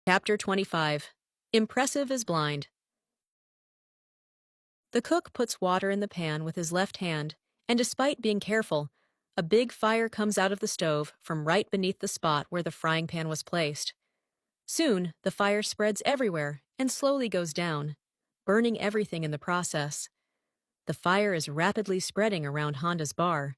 Chapter 25. Impressive as Blind. The cook puts water in the pan with his left hand, and despite being careful, a big fire comes out of the stove from right beneath the spot where the frying pan was placed. Soon, the fire spreads everywhere and slowly goes down, burning everything in the process. The fire is rapidly spreading around Honda's bar.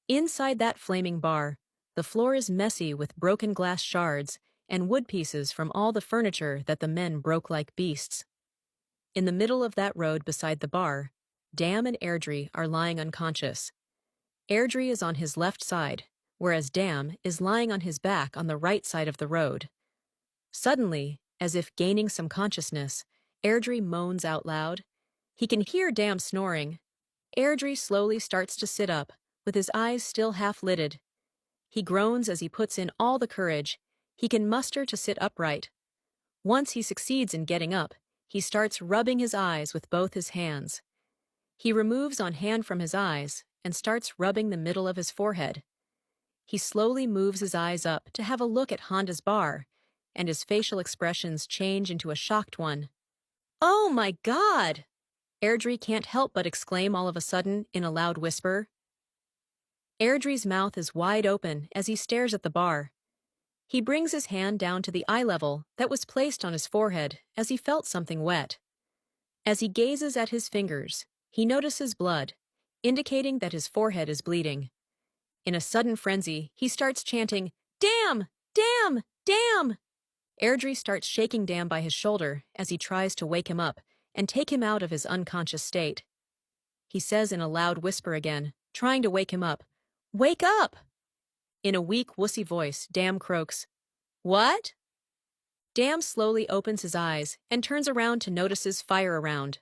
Inside that flaming bar, the floor is messy with broken glass shards and wood pieces from all the furniture that the men broke like beasts. In the middle of that road beside the bar, Dam and Airdrie are lying unconscious. Airdrie is on his left side, whereas Dam is lying on his back on the right side of the road. Suddenly, as if gaining some consciousness, Airdrie moans out loud. He can hear Dam snoring. Airdrie slowly starts to sit up, with his eyes still half-lidded. He groans as he puts in all the courage he can muster to sit upright. Once he succeeds in getting up, he starts rubbing his eyes with both his hands. He removes one hand from his eyes and starts rubbing the middle of his forehead. He slowly moves his eyes up to have a look at Honda's bar, and his facial expressions change into a shocked one. "Oh my God!" Airdrie can't help but exclaim all of a sudden in a loud whisper. Airdrie's mouth is wide open as he stares at the bar. He brings his hand down to the eye level that was placed on his forehead as he felt something wet. As he gazes at his fingers, he notices blood, indicating that his forehead is bleeding. In a sudden frenzy, he starts chanting, "Dam! Dam! Dam!" Airdrie starts shaking Dam by his shoulder as he tries to wake him up and take him out of his unconscious state. He says in a loud whisper again, trying to wake him up, "Wake up!" In a weak, wussy voice, Dam croaks, "What?" Dam slowly opens his eyes and turns around to notice his fire around.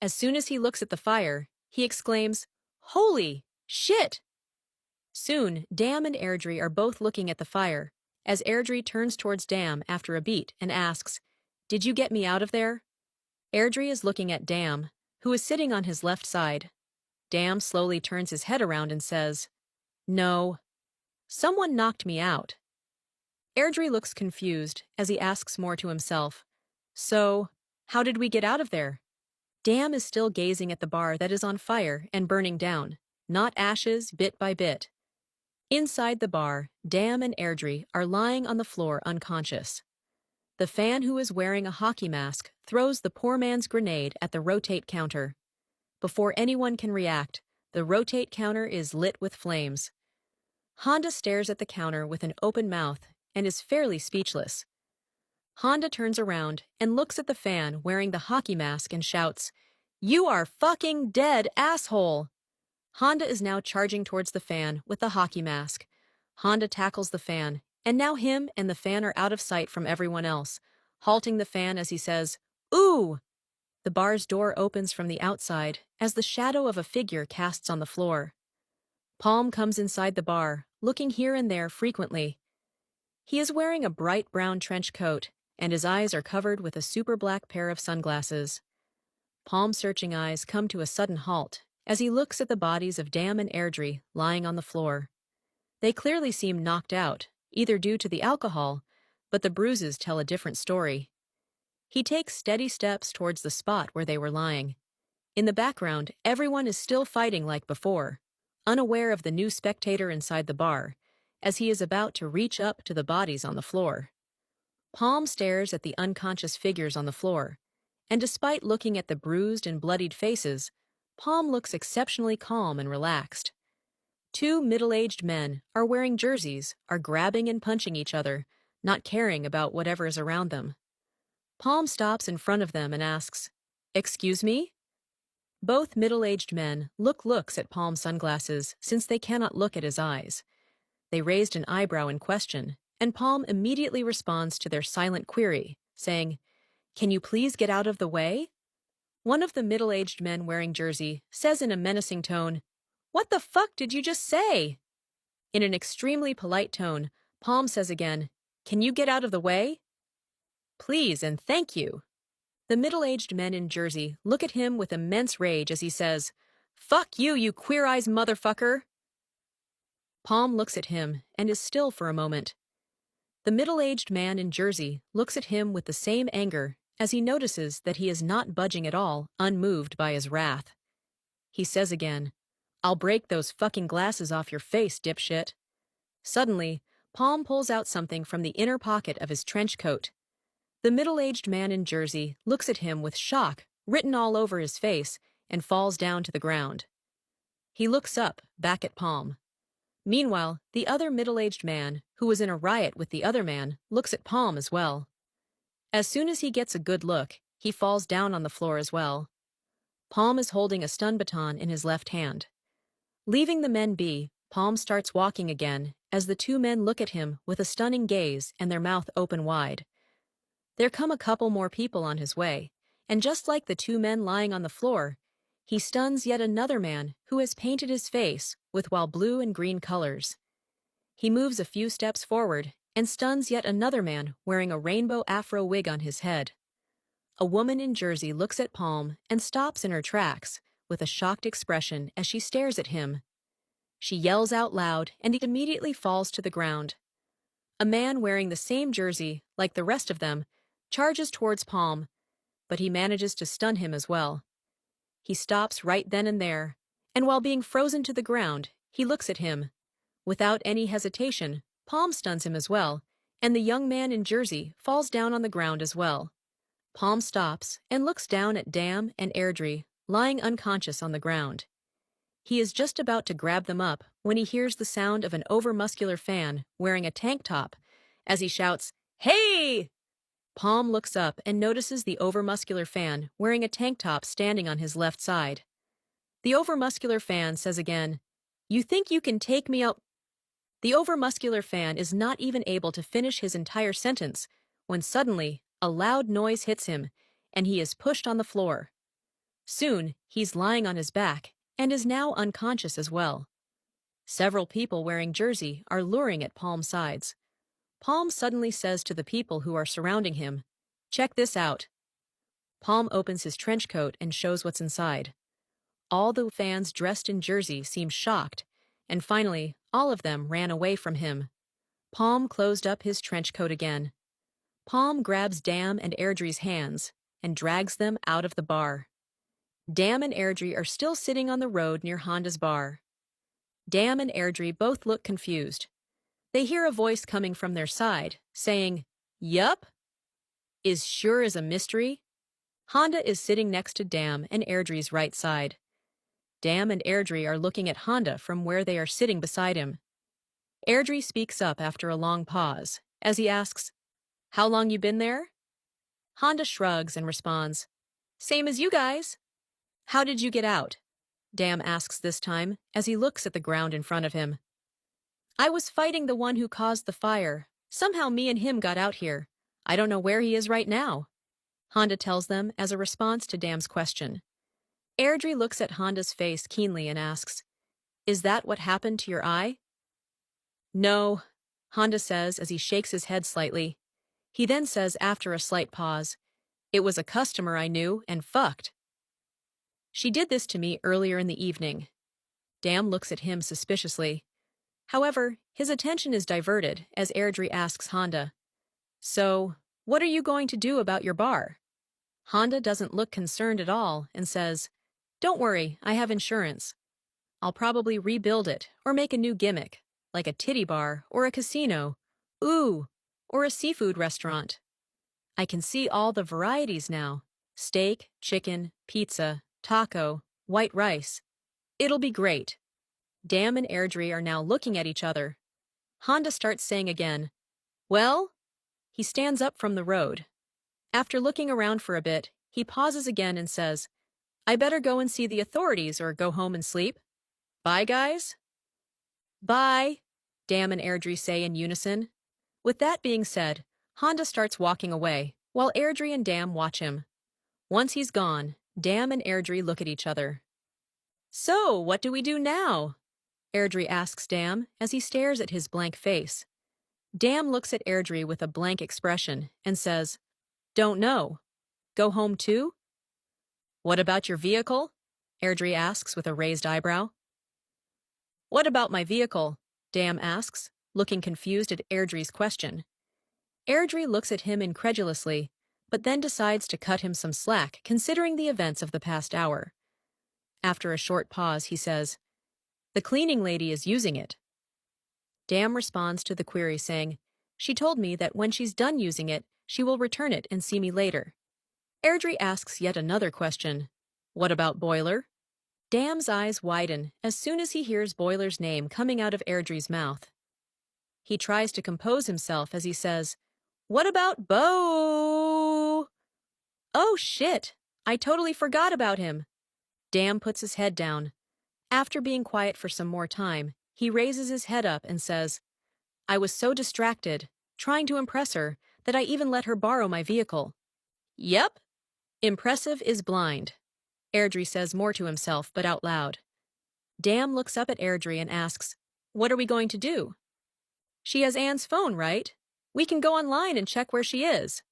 As soon as he looks at the fire, he exclaims, "Holy shit!" Soon, Dam and Airdrie are both looking at the fire, as Airdrie turns towards Dam after a beat and asks, "Did you get me out of there?" Airdrie is looking at Dam, who is sitting on his left side. Dam slowly turns his head around and says, "No. Someone knocked me out." Airdrie looks confused as he asks more to himself, "So, how did we get out of there?" Dam is still gazing at the bar that is on fire and burning down, not ashes bit by bit. Inside the bar, Dam and Airdrie are lying on the floor unconscious. The fan who is wearing a hockey mask throws the poor man's grenade at the rotate counter. Before anyone can react, the rotate counter is lit with flames. Honda stares at the counter with an open mouth and is fairly speechless. Honda turns around and looks at the fan wearing the hockey mask and shouts, "You are fucking dead, asshole!" Honda is now charging towards the fan with the hockey mask. Honda tackles the fan, and now him and the fan are out of sight from everyone else, halting the fan as he says, "Ooh!" The bar's door opens from the outside as the shadow of a figure casts on the floor. Palm comes inside the bar, looking here and there frequently. He is wearing a bright brown trench coat, and his eyes are covered with a super black pair of sunglasses. Palm's searching eyes come to a sudden halt as he looks at the bodies of Dam and Airdrie lying on the floor. They clearly seem knocked out, either due to the alcohol, but the bruises tell a different story. He takes steady steps towards the spot where they were lying. In the background, everyone is still fighting like before, unaware of the new spectator inside the bar, as he is about to reach up to the bodies on the floor. Palm stares at the unconscious figures on the floor, and despite looking at the bruised and bloodied faces, Palm looks exceptionally calm and relaxed. Two middle-aged men are wearing jerseys, are grabbing and punching each other, not caring about whatever is around them. Palm stops in front of them and asks, "Excuse me?" Both middle-aged men looks at Palm's sunglasses since they cannot look at his eyes. They raised an eyebrow in question, and Palm immediately responds to their silent query, saying, "Can you please get out of the way?" One of the middle-aged men wearing jersey says in a menacing tone, "What the fuck did you just say?" In an extremely polite tone, Palm says again, "Can you get out of the way?" "Please and thank you." The middle-aged men in jersey look at him with immense rage as he says, "Fuck you, you queer-eyes motherfucker!" Palm looks at him and is still for a moment. The middle-aged man in jersey looks at him with the same anger as he notices that he is not budging at all, unmoved by his wrath. He says again, "I'll break those fucking glasses off your face, dipshit." Suddenly, Palm pulls out something from the inner pocket of his trench coat. The middle-aged man in jersey looks at him with shock written all over his face and falls down to the ground. He looks up, back at Palm. Meanwhile, the other middle-aged man, who was in a riot with the other man, looks at Palm as well. As soon as he gets a good look, he falls down on the floor as well. Palm is holding a stun baton in his left hand. Leaving the men be, Palm starts walking again as the two men look at him with a stunning gaze and their mouth open wide. There come a couple more people on his way, and just like the two men lying on the floor, he stuns yet another man who has painted his face with wild blue and green colors. He moves a few steps forward and stuns yet another man wearing a rainbow afro wig on his head. A woman in jersey looks at Palm and stops in her tracks with a shocked expression as she stares at him. She yells out loud and he immediately falls to the ground. A man wearing the same jersey, like the rest of them, charges towards Palm, but he manages to stun him as well. He stops right then and there, and while being frozen to the ground, he looks at him. Without any hesitation, Palm stuns him as well, and the young man in jersey falls down on the ground as well. Palm stops and looks down at Dam and Airdrie, lying unconscious on the ground. He is just about to grab them up when he hears the sound of an over-muscular fan wearing a tank top as he shouts, "Hey!" Palm looks up and notices the over-muscular fan wearing a tank top standing on his left side. The over-muscular fan says again, "You think you can take me out?" The over-muscular fan is not even able to finish his entire sentence when suddenly a loud noise hits him and he is pushed on the floor. Soon, he's lying on his back and is now unconscious as well. Several people wearing jersey are luring at Palm's sides. Palm suddenly says to the people who are surrounding him, "Check this out." Palm opens his trench coat and shows what's inside. All the fans dressed in jersey seem shocked, and finally, all of them ran away from him. Palm closed up his trench coat again. Palm grabs Dam and Airdrie's hands and drags them out of the bar. Dam and Airdrie are still sitting on the road near Honda's bar. Dam and Airdrie both look confused. They hear a voice coming from their side, saying, "Yup? Is sure as a mystery." Honda is sitting next to Dam and Airdrie's right side. Dam and Airdrie are looking at Honda from where they are sitting beside him. Airdrie speaks up after a long pause, as he asks, "How long you been there?" Honda shrugs and responds, "Same as you guys." "How did you get out?" Dam asks this time, as he looks at the ground in front of him. "I was fighting the one who caused the fire. Somehow me and him got out here. I don't know where he is right now," Honda tells them as a response to Dam's question. Airdrie looks at Honda's face keenly and asks, "Is that what happened to your eye?" "No," Honda says as he shakes his head slightly. He then says after a slight pause, "It was a customer I knew and fucked. She did this to me earlier in the evening." Dam looks at him suspiciously. However, his attention is diverted as Airdrie asks Honda, "So, what are you going to do about your bar?" Honda doesn't look concerned at all and says, "Don't worry, I have insurance. I'll probably rebuild it or make a new gimmick, like a titty bar or a casino, or a seafood restaurant. I can see all the varieties now: steak, chicken, pizza, taco, white rice. It'll be great." Dam and Airdrie are now looking at each other. Honda starts saying again, "Well?" He stands up from the road. After looking around for a bit, he pauses again and says, "I better go and see the authorities or go home and sleep. Bye, guys." "Bye," Dam and Airdrie say in unison. With that being said, Honda starts walking away, while Airdrie and Dam watch him. Once he's gone, Dam and Airdrie look at each other. "So, what do we do now?" Airdrie asks Dam as he stares at his blank face. Dam looks at Airdrie with a blank expression and says, "Don't know. Go home too?" "What about your vehicle?" Airdrie asks with a raised eyebrow. "What about my vehicle?" Dam asks, looking confused at Airdrie's question. Airdrie looks at him incredulously, but then decides to cut him some slack considering the events of the past hour. After a short pause, he says, "The cleaning lady is using it." Dam responds to the query saying, "She told me that when she's done using it, she will return it and see me later." Airdrie asks yet another question. "What about Boiler?" Dam's eyes widen as soon as he hears Boiler's name coming out of Airdrie's mouth. He tries to compose himself as he says, "What about Bo?" "Oh shit, I totally forgot about him." Dam puts his head down. After being quiet for some more time, he raises his head up and says, "I was so distracted, trying to impress her, that I even let her borrow my vehicle." "Yep. Impressive is blind." Airdrie says more to himself, but out loud. Dam looks up at Airdrie and asks, "What are we going to do?" "She has Anne's phone, right? We can go online and check where she is."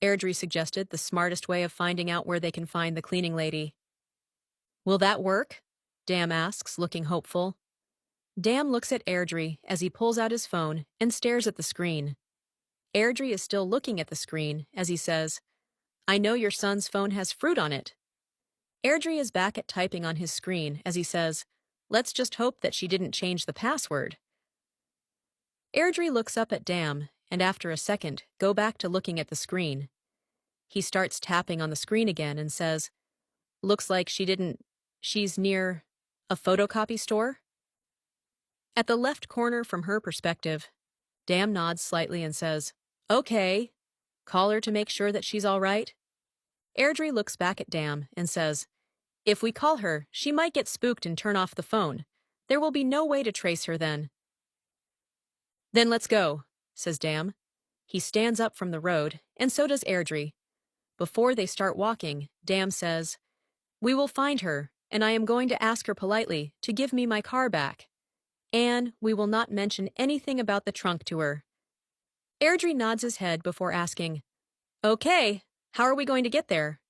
Airdrie suggested the smartest way of finding out where they can find the cleaning lady. "Will that work?" Dam asks, looking hopeful. Dam looks at Airdrie as he pulls out his phone and stares at the screen. Airdrie is still looking at the screen as he says, "I know your son's phone has fruit on it." Airdrie is back at typing on his screen as he says, "Let's just hope that she didn't change the password." Airdrie looks up at Dam and after a second go back to looking at the screen. He starts tapping on the screen again and says, "Looks like she's near a photocopy store." At the left corner from her perspective, Dam nods slightly and says, "Okay. Call her to make sure that she's all right." Airdrie looks back at Dam and says, "If we call her, she might get spooked and turn off the phone. There will be no way to trace her then." "Then let's go," says Dam. He stands up from the road, and so does Airdrie. Before they start walking, Dam says, "We will find her, and I am going to ask her politely to give me my car back. And we will not mention anything about the trunk to her." Airdrie nods his head before asking, "Okay, how are we going to get there?"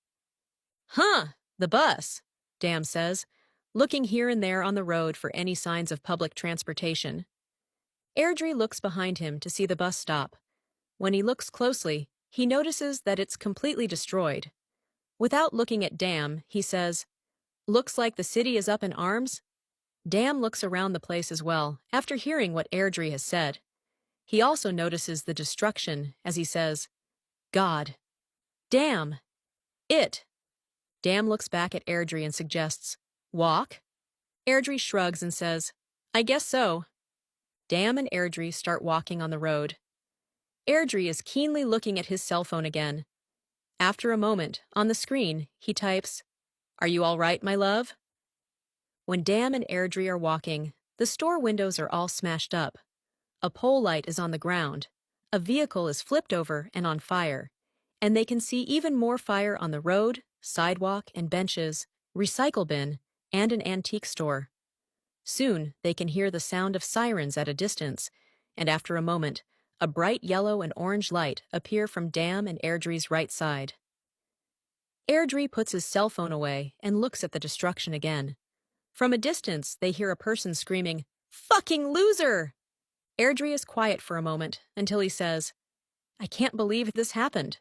"Huh, the bus," Dam says, looking here and there on the road for any signs of public transportation. Airdrie looks behind him to see the bus stop. When he looks closely, he notices that it's completely destroyed. Without looking at Dam, he says, "Looks like the city is up in arms." Dam looks around the place as well, after hearing what Airdrie has said. He also notices the destruction as he says, "God. Damn. It." Dam looks back at Airdrie and suggests, "Walk?" Airdrie shrugs and says, "I guess so." Dam and Airdrie start walking on the road. Airdrie is keenly looking at his cell phone again. After a moment, on the screen, he types, "Are you all right, my love?" When Dam and Airdrie are walking, the store windows are all smashed up. A pole light is on the ground. A vehicle is flipped over and on fire. And they can see even more fire on the road, sidewalk, and benches, recycle bin, and an antique store. Soon, they can hear the sound of sirens at a distance, and after a moment, a bright yellow and orange light appear from Dam and Airdrie's right side. Airdrie puts his cell phone away and looks at the destruction again. From a distance, they hear a person screaming, "Fucking loser!" Airdrie is quiet for a moment until he says, "I can't believe this happened."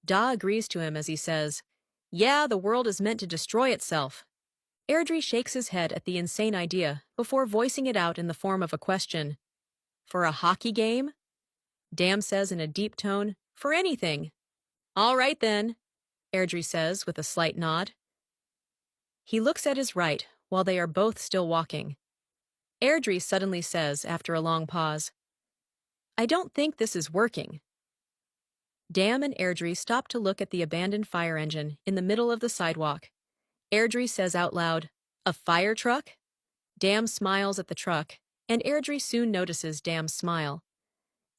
Da agrees to him as he says, "Yeah, the world is meant to destroy itself." Airdrie shakes his head at the insane idea before voicing it out in the form of a question. "For a hockey game?" Dam says in a deep tone, "For anything." "All right then," Airdrie says with a slight nod. He looks at his right while they are both still walking. Airdrie suddenly says, after a long pause, "I don't think this is working." Dam and Airdrie stop to look at the abandoned fire engine in the middle of the sidewalk. Airdrie says out loud, "A fire truck?" Dam smiles at the truck, and Airdrie soon notices Dam's smile.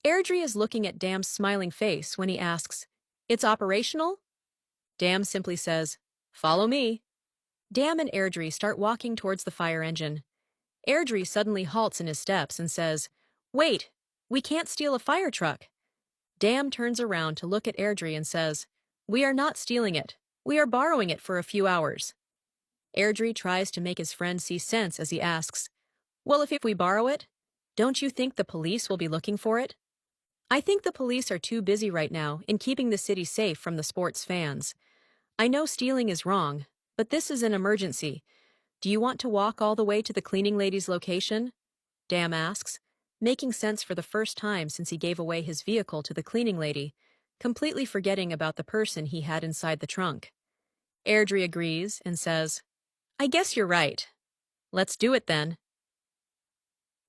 Airdrie is looking at Dam's smiling face when he asks, "It's operational?" Dam simply says, "Follow me." Dam and Airdrie start walking towards the fire engine. Airdrie suddenly halts in his steps and says, "Wait, we can't steal a fire truck." Dam turns around to look at Airdrie and says, "We are not stealing it. We are borrowing it for a few hours." Airdrie tries to make his friend see sense as he asks, "Well, if we borrow it, don't you think the police will be looking for it?" I think the police are too busy right now in keeping the city safe from the sports fans. I know stealing is wrong, but this is an emergency. Do you want to walk all the way to the cleaning lady's location? Dam asks, making sense for the first time since he gave away his vehicle to the cleaning lady, completely forgetting about the person he had inside the trunk. Airdrie agrees and says, I guess you're right. Let's do it then.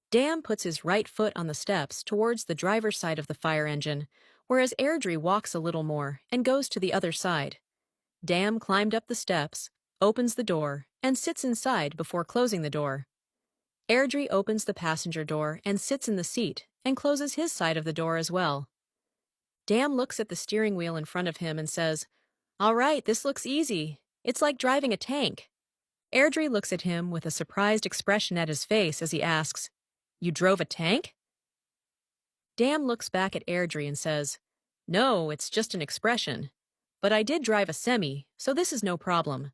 Dam puts his right foot on the steps towards the driver's side of the fire engine, whereas Airdrie walks a little more and goes to the other side. Dam climbed up the steps, opens the door, and sits inside before closing the door. Airdrie opens the passenger door and sits in the seat and closes his side of the door as well. Dam looks at the steering wheel in front of him and says, All right, this looks easy. It's like driving a tank. Airdrie looks at him with a surprised expression at his face as he asks, You drove a tank? Dam looks back at Airdrie and says, No, it's just an expression. But I did drive a semi, so this is no problem.